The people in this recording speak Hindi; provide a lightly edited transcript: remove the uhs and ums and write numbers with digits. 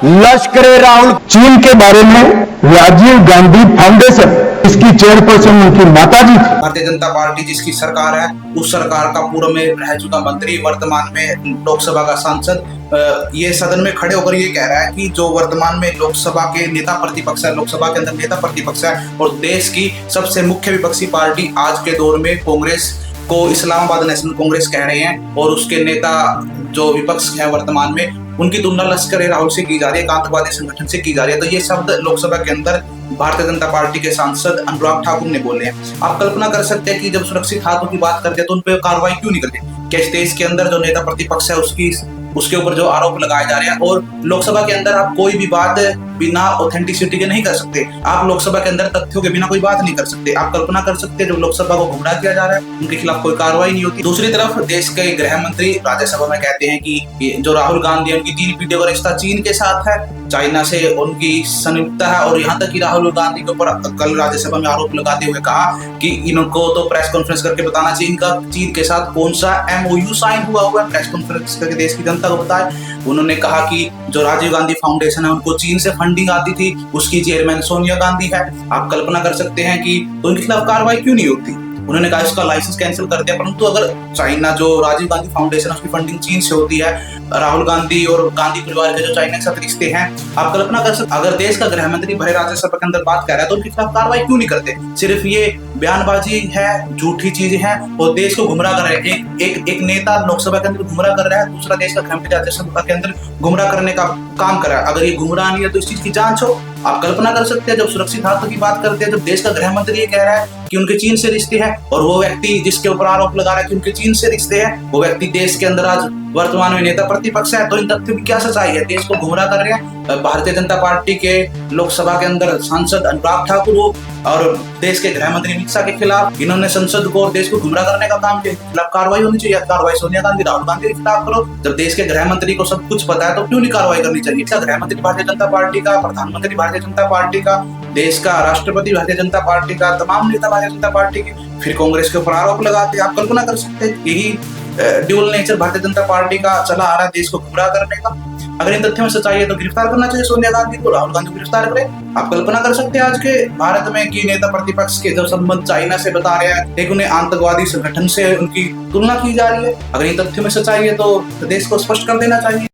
लश्कर राहुल चीन के बारे में राजीव गांधी फाउंडेशन इसकी चेयरपर्सन उनकी माताजी थी। भारतीय जनता पार्टी जिसकी सरकार है उस सरकार का पूर्व में रह चुका मंत्री वर्तमान में लोकसभा का सांसद ये सदन में खड़े होकर ये कह रहा है कि जो वर्तमान में लोकसभा के नेता प्रतिपक्ष है, लोकसभा के अंदर नेता प्रतिपक्ष है और देश की सबसे मुख्य विपक्षी पार्टी आज के दौर में कांग्रेस को इस्लामाबाद नेशनल कांग्रेस कह रहे हैं और उसके नेता जो विपक्ष है वर्तमान में उनकी तुलना लश्कर राहुल से की जा रही है, आतंकवादी संगठन से की जा रही है। तो ये शब्द लोकसभा के अंदर भारतीय जनता पार्टी के सांसद अनुराग ठाकुर ने बोले हैं। आप कल्पना कर सकते हैं कि जब सुरक्षित हाथों की बात करते हैं तो उन पर कार्रवाई क्यों नहीं करते? क्या इस देश के अंदर जो नेता प्रतिपक्ष है उसके ऊपर जो आरोप लगाए जा रहे हैं और लोकसभा के अंदर आप कोई भी बात बिना ऑथेंटिसिटी के नहीं कर सकते। आप लोकसभा के अंदर तथ्यों के बिना कोई बात नहीं कर सकते। आप कल्पना कर सकते हैं जब लोकसभा को गुमराह किया जा रहा है उनके खिलाफ कोई कार्रवाई नहीं होती। दूसरी तरफ देश के गृह मंत्री राज्यसभा में कहते हैं कि जो राहुल गांधी उनकी 3 पीढ़ियों का रिश्ता चीन के साथ है, चाइना से उनकी संयुक्ता है और यहाँ तक कि राहुल गांधी के ऊपर कल राज्यसभा में आरोप लगाते हुए कहा कि इनको तो प्रेस कॉन्फ्रेंस करके बताना चाहिए इनका चीन के साथ कौन सा MOU साइन हुआ है, प्रेस कॉन्फ्रेंस करके देश की जनता को बताए। उन्होंने कहा कि जो राजीव गांधी फाउंडेशन है उनको चीन से फंडिंग आती थी, उसकी चेयरमैन सोनिया गांधी है। आप कल्पना कर सकते हैं कि उनके खिलाफ कार्रवाई क्यों नहीं होती। उन्होंने कहा इसका लाइसेंस कैंसिल कर दिया, परंतु अगर चाइना जो राजीव गांधी फाउंडेशन उसकी फंडिंग चीन से होती है, राहुल गांधी और गांधी परिवार के जो चाइना के साथ रिश्ते हैं, आप कल्पना कर सकते अगर देश का गृह मंत्री भरे राज्यसभा के अंदर बात कर रहा है तो उनके खिलाफ कार्रवाई क्यों नहीं करते? सिर्फ ये बयानबाजी है, झूठी चीजें हैं और देश को गुमराह कर रहे हैं। एक नेता लोकसभा के अंदर गुमराह कर रहा है, दूसरा देश का गृह मंत्री राज्यसभा के अंदर गुमराह करने का काम कर रहा है। अगर ये गुमराह नहीं है तो इस चीज की जांच हो। आप कल्पना कर सकते हैं जब सुरक्षित हाथों की बात करते हैं, जब देश का गृह मंत्री ये कह रहा है कि उनके चीन से रिश्ते हैं और वो व्यक्ति जिसके ऊपर आरोप लगा रहा है कि उनके चीन से रिश्ते हैं वो व्यक्ति देश के अंदर आज वर्तमान में नेता प्रतिपक्ष है, तो इन तथ्यों की क्या सच्चाई है? देश को गुमराह कर रहे हैं भारतीय जनता पार्टी के लोकसभा के अंदर सांसद अनुराग ठाकुर हो और देश के गृह मंत्री अमित शाह के खिलाफ इन्होंने संसद को और देश को गुमराह करने का काम किया। खिलाफ कार्रवाई होनी चाहिए। कार्रवाई सोनिया गांधी राहुल गांधी के खिलाफ करो। जब देश के गृह मंत्री को सब कुछ पता है तो क्यों नहीं कार्रवाई करनी चाहिए? क्या गृह मंत्री भारतीय जनता पार्टी का, प्रधानमंत्री भारतीय जनता पार्टी का, देश का राष्ट्रपति भारतीय जनता पार्टी का, तमाम नेता भारतीय जनता पार्टी के, फिर कांग्रेस के ऊपर आरोप लगाते हैं। आप कल्पना कर सकते हैं यही dual nature Bharatiya Janata party का चला आ रहा है देश को गुमराह करने का। अगर इन तथ्यों में सच्चाई है तो गिरफ्तार करना चाहिए सोनिया गांधी को, राहुल गांधी को गिरफ्तार करें। आप कल्पना कर सकते हैं आज के भारत में कि नेता प्रतिपक्ष के जो संबंध चाइना से बता रहे हैं, एक उन्हें आतंकवादी संगठन से उनकी तुलना की जा रही है। अगर इन तथ्यों में सच्चाई है तो देश को स्पष्ट कर देना चाहिए।